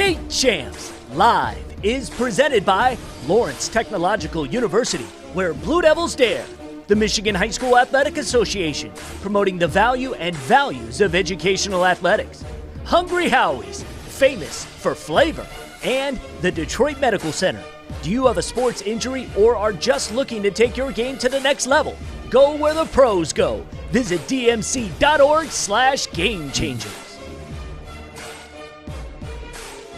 State Champs Live is presented by Lawrence Technological University, where Blue Devils dare. The Michigan High School Athletic Association, promoting the value and values of educational athletics. Hungry Howie's, famous for flavor. And the Detroit Medical Center. Do you have a sports injury or are just looking to take your game to the next level? Go where the pros go. Visit dmc.org/gamechangers.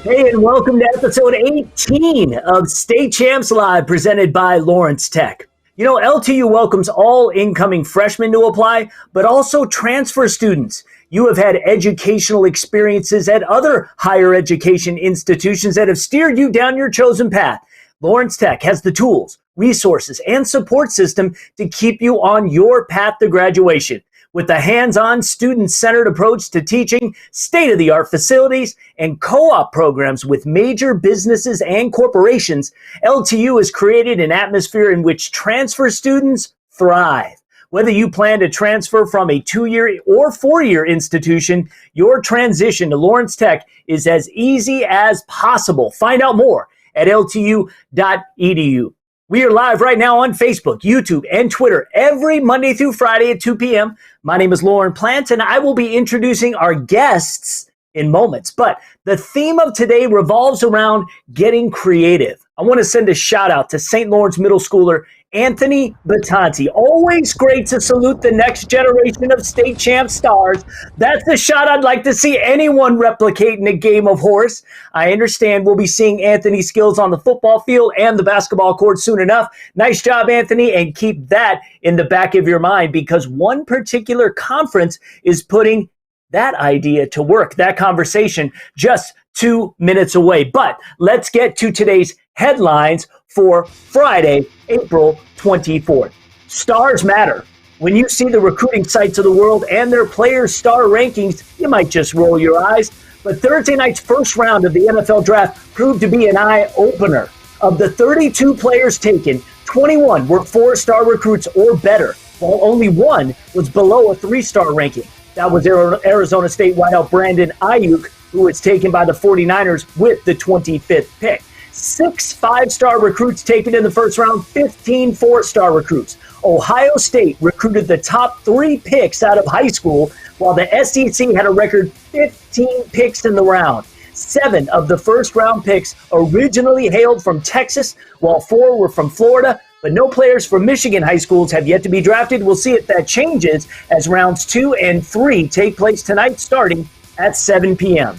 Hey, and welcome to episode 18 of State Champs Live, presented by Lawrence Tech. You know, LTU welcomes all incoming freshmen to apply, but also transfer students. You have had educational experiences at other higher education institutions that have steered you down your chosen path. Lawrence Tech has the tools, resources, and support system to keep you on your path to graduation. With a hands-on, student-centered approach to teaching, state-of-the-art facilities, and co-op programs with major businesses and corporations, LTU has created an atmosphere in which transfer students thrive. Whether you plan to transfer from a 2-year or 4-year institution, your transition to Lawrence Tech is as easy as possible. Find out more at ltu.edu. We are live right now on Facebook, YouTube, and Twitter every Monday through Friday at 2 p.m. My name is Lauren Plant, and I will be introducing our guests in moments. But the theme of today revolves around getting creative. I want to send a shout out to St. Lawrence Middle Schooler Anthony Battanti. Always great to salute the next generation of state champ stars. That's the shot I'd like to see anyone replicate in a game of horse. I understand we'll be seeing Anthony's skills on the football field and the basketball court soon enough. Nice job, Anthony, and keep that in the back of your mind, because one particular conference is putting that idea to work, that conversation, just 2 minutes away. But let's get to today's headlines for Friday, April 24th. Stars matter. When you see the recruiting sites of the world and their players' star rankings, you might just roll your eyes. But Thursday night's first round of the NFL draft proved to be an eye-opener. Of the 32 players taken, 21 were 4-star recruits or better, while only one was below a 3-star ranking. That was Arizona State wideout Brandon Ayuk, who was taken by the 49ers with the 25th pick. 6 5-star recruits taken in the first round, 15 4-star recruits. Ohio State recruited the top 3 picks out of high school, while the SEC had a record 15 picks in the round. 7 of the first-round picks originally hailed from Texas, while 4 were from Florida, but no players from Michigan high schools have yet to be drafted. We'll see if that changes as rounds 2 and 3 take place tonight, starting at 7 p.m.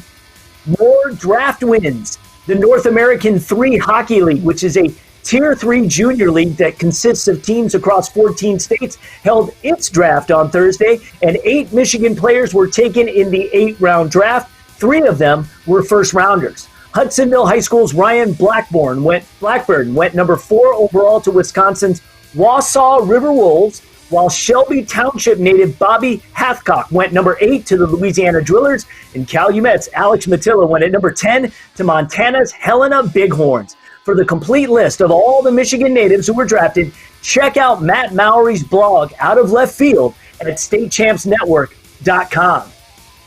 More draft wins. The North American 3 Hockey League, which is a Tier 3 junior league that consists of teams across 14 states, held its draft on Thursday, and 8 Michigan players were taken in the 8-round draft. 3 of them were first-rounders. Hudsonville High School's Ryan Blackburn went number 4 overall to Wisconsin's Wausau River Wolves, while Shelby Township native Bobby Hathcock went number 8 to the Louisiana Drillers, and Calumet's Alex Matilla went at number 10 to Montana's Helena Bighorns. For the complete list of all the Michigan natives who were drafted, check out Matt Mowry's blog, Out of Left Field, at statechampsnetwork.com.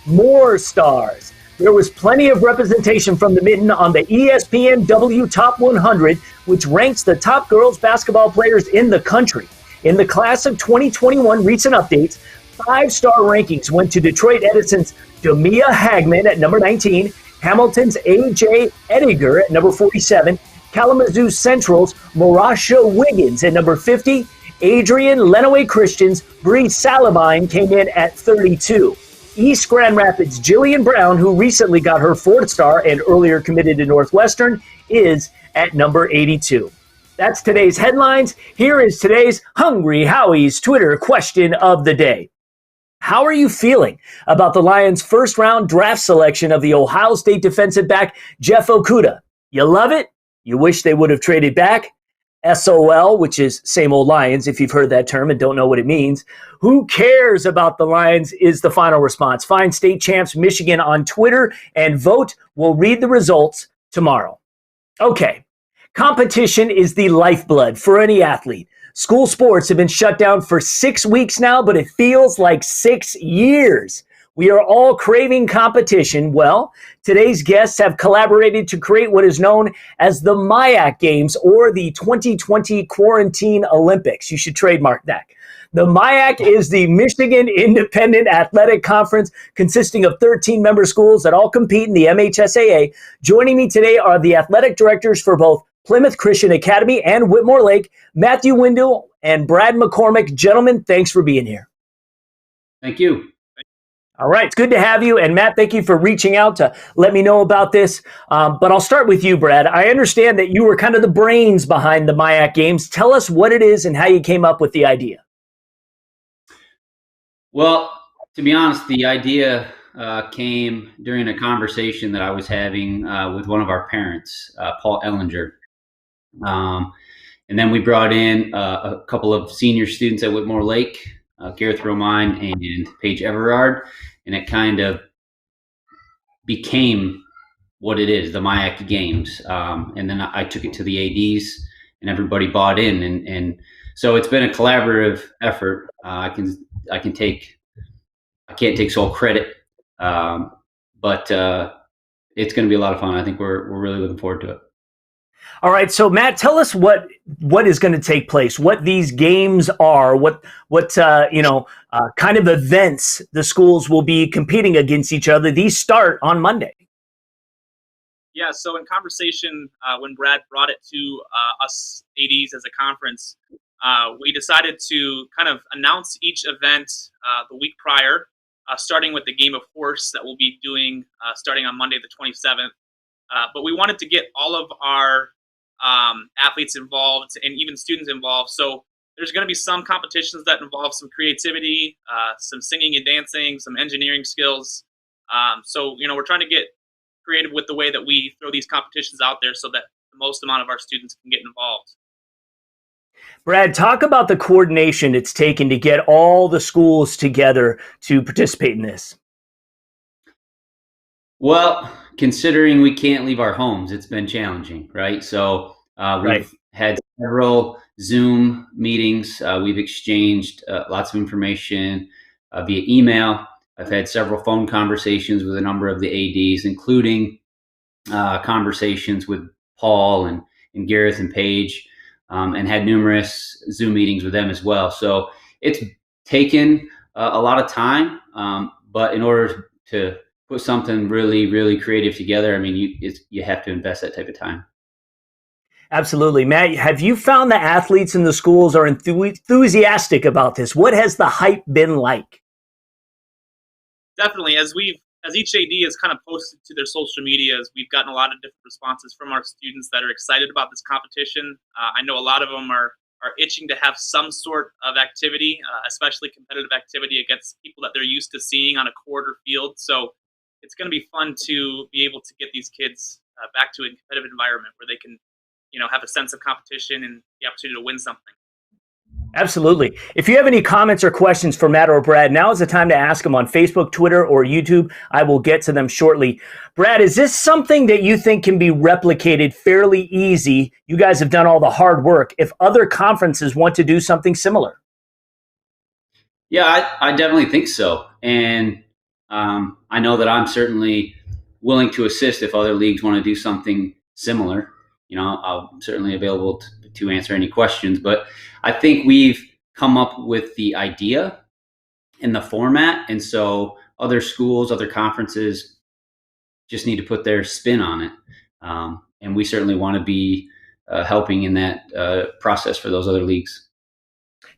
More stars. There was plenty of representation from the Mitten on the ESPN W Top 100, which ranks the top girls basketball players in the country. In the class of 2021 recent updates, 5-star rankings went to Detroit Edison's Jamia Hagman at number 19, Hamilton's A.J. Ediger at number 47, Kalamazoo Central's Marasha Wiggins at number 50, Adrian Lenaway Christian's Bree Salabine came in at 32. East Grand Rapids' Jillian Brown, who recently got her 4th star and earlier committed to Northwestern, is at number 82. That's today's headlines. Here is today's Hungry Howie's Twitter question of the day. How are you feeling about the Lions' first-round draft selection of the Ohio State defensive back Jeff Okudah? You love it? You wish they would have traded back? SOL, which is same old Lions, if you've heard that term and don't know what it means. Who cares about the Lions is the final response. Find State Champs Michigan on Twitter and vote. We'll read the results tomorrow. Okay. Competition is the lifeblood for any athlete. School sports have been shut down for 6 weeks now, but it feels like 6 years. We are all craving competition. Well, today's guests have collaborated to create what is known as the MIAC Games, or the 2020 Quarantine Olympics. You should trademark that. The MIAC is the Michigan Independent Athletic Conference, consisting of 13 member schools that all compete in the MHSAA. Joining me today are the athletic directors for both Plymouth Christian Academy and Whitmore Lake, Matthew Windle and Brad McCormack. Gentlemen, thanks for being here. Thank you. All right, it's good to have you. And Matt, thank you for reaching out to let me know about this. But I'll start with you, Brad. I understand that you were kind of the brains behind the MIAC Games. Tell us what it is and how you came up with the idea. Well, to be honest, the idea came during a conversation that I was having with one of our parents, Paul Ellinger. And then we brought in a couple of senior students at Whitmore Lake, Gareth Romine and Paige Everard, and it kind of became what it is, the MIAC Games. And then I took it to the ADs, and everybody bought in, and so it's been a collaborative effort. I can't take sole credit, but it's going to be a lot of fun. I think we're really looking forward to it. All right, so Matt, tell us what is going to take place, what these games are, what kind of events the schools will be competing against each other. These start on Monday. Yeah, so in conversation, when Brad brought it to us ADs as a conference, we decided to kind of announce each event the week prior, starting with the game of horse that we'll be doing starting on Monday the 27th. But we wanted to get all of our athletes involved and even students involved. So there's going to be some competitions that involve some creativity, some singing and dancing, some engineering skills. So we're trying to get creative with the way that we throw these competitions out there so that the most amount of our students can get involved. Brad, talk about the coordination it's taken to get all the schools together to participate in this. Well, considering we can't leave our homes, it's been challenging, right? So we've had several Zoom meetings. We've exchanged lots of information via email. I've had several phone conversations with a number of the ADs, including conversations with Paul and Gareth and Paige, and had numerous Zoom meetings with them as well. So it's taken a lot of time, but in order to put something really, really creative together, I mean, you have to invest that type of time. Absolutely. Matt, have you found the athletes in the schools are enthusiastic about this? What has the hype been like? Definitely. As each AD has kind of posted to their social medias, we've gotten a lot of different responses from our students that are excited about this competition. I know a lot of them are itching to have some sort of activity, especially competitive activity against people that they're used to seeing on a court or field. So it's going to be fun to be able to get these kids back to a competitive environment where they can, have a sense of competition and the opportunity to win something. Absolutely. If you have any comments or questions for Matt or Brad, now is the time to ask them on Facebook, Twitter, or YouTube. I will get to them shortly. Brad, is this something that you think can be replicated fairly easy? You guys have done all the hard work. If other conferences want to do something similar. Yeah, I definitely think so. And I know that I'm certainly willing to assist if other leagues want to do something similar. I'm certainly available to answer any questions, but I think we've come up with the idea and the format. And so other schools, other conferences just need to put their spin on it. And we certainly want to be helping in that process for those other leagues.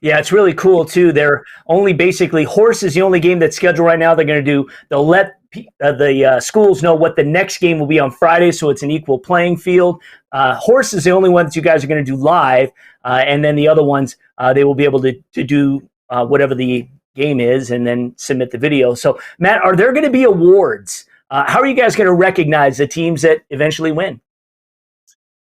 Yeah, it's really cool too. They're only basically horse is the only game that's scheduled right now. They'll let the schools know what the next game will be on Friday, so it's an equal playing field. Horse is the only one that you guys are going to do live, and then the other ones they will be able to do whatever the game is and then submit the video. So, Matt, are there going to be awards? How are you guys going to recognize the teams that eventually win?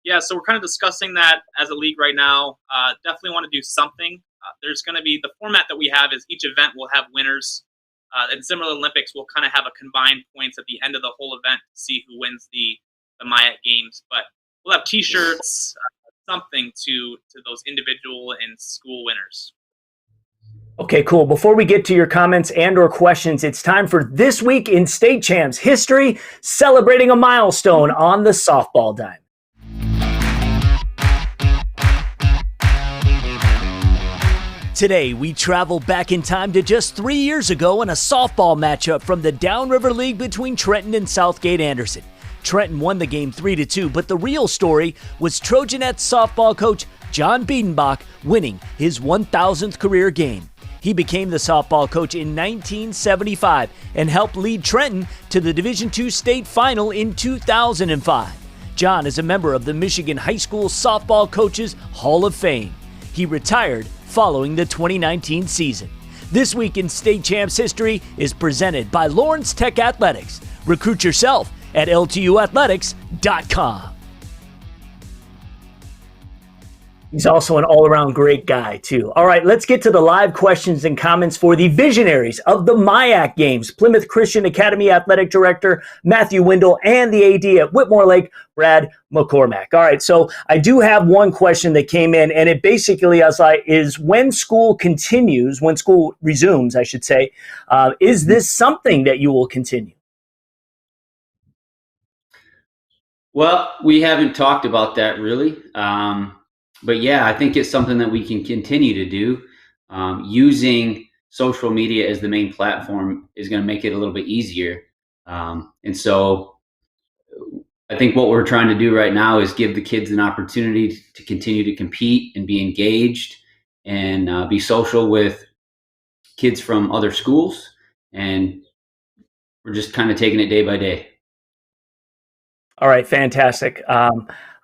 Yeah, so we're kind of discussing that as a league right now. Definitely want to do something. There's going to be the format that we have is each event will have winners. And similar Olympics, we'll kind of have a combined points at the end of the whole event to see who wins the MIAC Games. But we'll have T-shirts, something to those individual and school winners. Okay, cool. Before we get to your comments and or questions, it's time for This Week in State Champs History, celebrating a milestone on the softball dime. Today, we travel back in time to just 3 years ago in a softball matchup from the Downriver League between Trenton and Southgate Anderson. Trenton won the game 3-2, but the real story was Trojanets softball coach John Biedenbach winning his 1,000th career game. He became the softball coach in 1975 and helped lead Trenton to the Division II state final in 2005. John is a member of the Michigan High School Softball Coaches Hall of Fame. He retired following the 2019 season. This Week in State Champs History is presented by Lawrence Tech Athletics. Recruit yourself at ltuathletics.com. He's also an all-around great guy, too. All right, let's get to the live questions and comments for the visionaries of the MIAC games, Plymouth Christian Academy Athletic Director Matthew Windle and the AD at Whitmore Lake, Brad McCormack. All right, so I do have one question that came in, and it basically is when school resumes, I should say, is this something that you will continue? Well, we haven't talked about that really. But yeah, I think it's something that we can continue to do. Using social media as the main platform is going to make it a little bit easier. And so I think what we're trying to do right now is give the kids an opportunity to continue to compete and be engaged and be social with kids from other schools. And we're just kind of taking it day by day. All right, fantastic.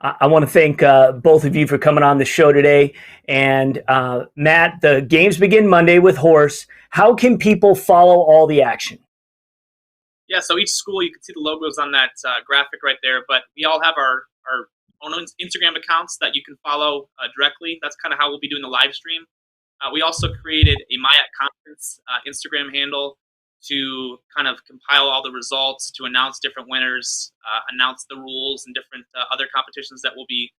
I want to thank both of you for coming on the show today. And Matt, the games begin Monday with horse. How can people follow all the action? Yeah, so each school, you can see the logos on that graphic right there, but we all have our own Instagram accounts that you can follow directly. That's kind of how we'll be doing the live stream. We also created a MIAC conference Instagram handle to kind of compile all the results, to announce different winners, announce the rules and different other competitions that we'll be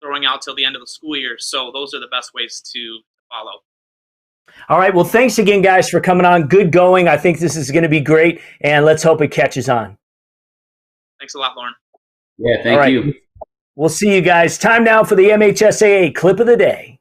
throwing out till the end of the school year. So those are the best ways to follow. All right. Well, thanks again, guys, for coming on. Good going. I think this is going to be great, and let's hope it catches on. Thanks a lot, Lauren. Yeah, thank you. We'll see you guys. Time now for the MHSAA Clip of the Day.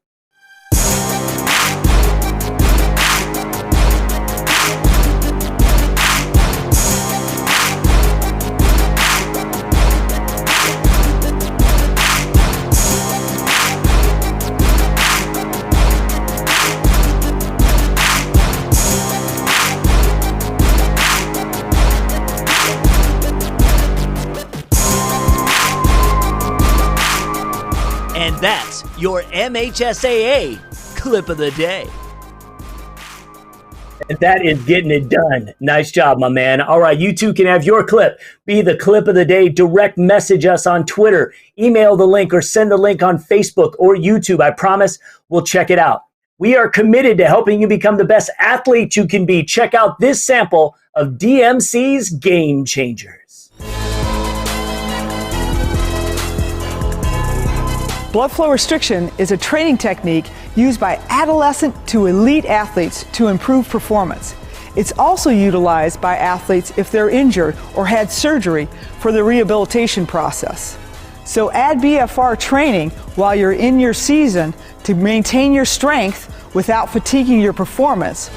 And that's your MHSAA Clip of the Day. And that is getting it done. Nice job, my man. All right, you too can have your clip be the clip of the day. Direct message us on Twitter, email the link, or send the link on Facebook or YouTube. I promise we'll check it out. We are committed to helping you become the best athlete you can be. Check out this sample of DMC's Game Changers. Blood flow restriction is a training technique used by adolescent to elite athletes to improve performance. It's also utilized by athletes if they're injured or had surgery for the rehabilitation process. So add BFR training while you're in your season to maintain your strength without fatiguing your performance.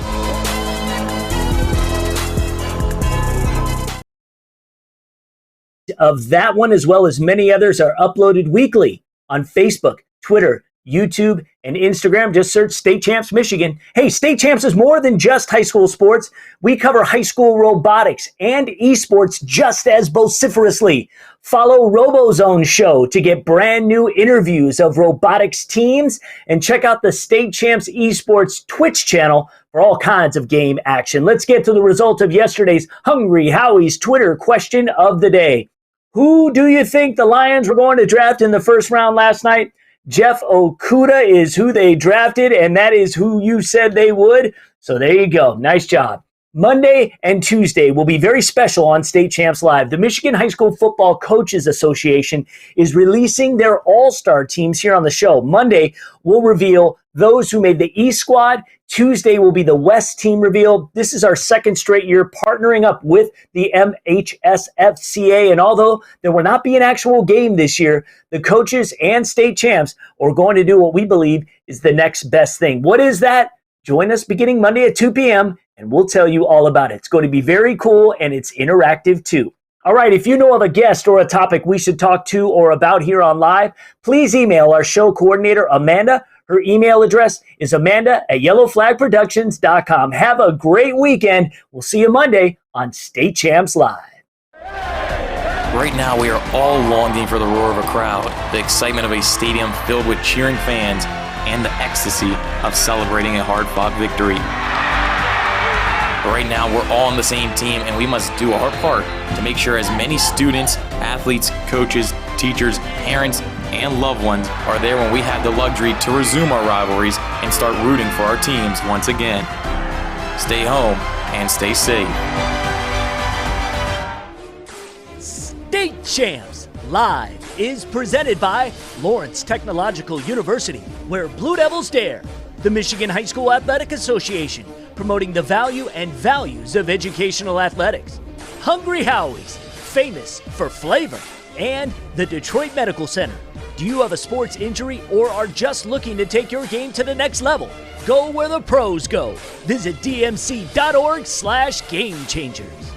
Of that one, as well as many others, are uploaded weekly on Facebook, Twitter, YouTube, and Instagram. Just search State Champs Michigan. Hey, State Champs is more than just high school sports. We cover high school robotics and esports just as vociferously. Follow RoboZone's show to get brand new interviews of robotics teams, and check out the State Champs Esports Twitch channel for all kinds of game action. Let's get to the result of yesterday's Hungry Howie's Twitter question of the day. Who do you think the Lions were going to draft in the first round last night? Jeff Okuda is who they drafted, and that is who you said they would. So there you go. Nice job. Monday and Tuesday will be very special on State Champs Live. The Michigan High School Football Coaches Association is releasing their all-star teams here on the show. Monday, we'll reveal those who made the East squad. Tuesday will be the West team reveal. This is our second straight year partnering up with the MHSFCA, and although there will not be an actual game this year, the coaches and state champs are going to do what we believe is the next best thing. What is that? Join us beginning Monday at 2 p.m., and we'll tell you all about it. It's going to be very cool, and it's interactive too. All right, if you know of a guest or a topic we should talk to or about here on live, please email our show coordinator, Amanda. Her email address is amanda@yellowflagproductions.com. Have a great weekend. We'll see you Monday on State Champs Live. Right now, we are all longing for the roar of a crowd, the excitement of a stadium filled with cheering fans, and the ecstasy of celebrating a hard-fought victory. But right now, we're all on the same team, and we must do our part to make sure as many students, athletes, coaches, teachers, parents, and loved ones are there when we have the luxury to resume our rivalries and start rooting for our teams once again. Stay home and stay safe. State Champs Live is presented by Lawrence Technological University, where Blue Devils dare. The Michigan High School Athletic Association, promoting the value and values of educational athletics. Hungry Howie's, famous for flavor. And the Detroit Medical Center. Do you have a sports injury or are just looking to take your game to the next level? Go where the pros go. Visit dmc.org/gamechangers.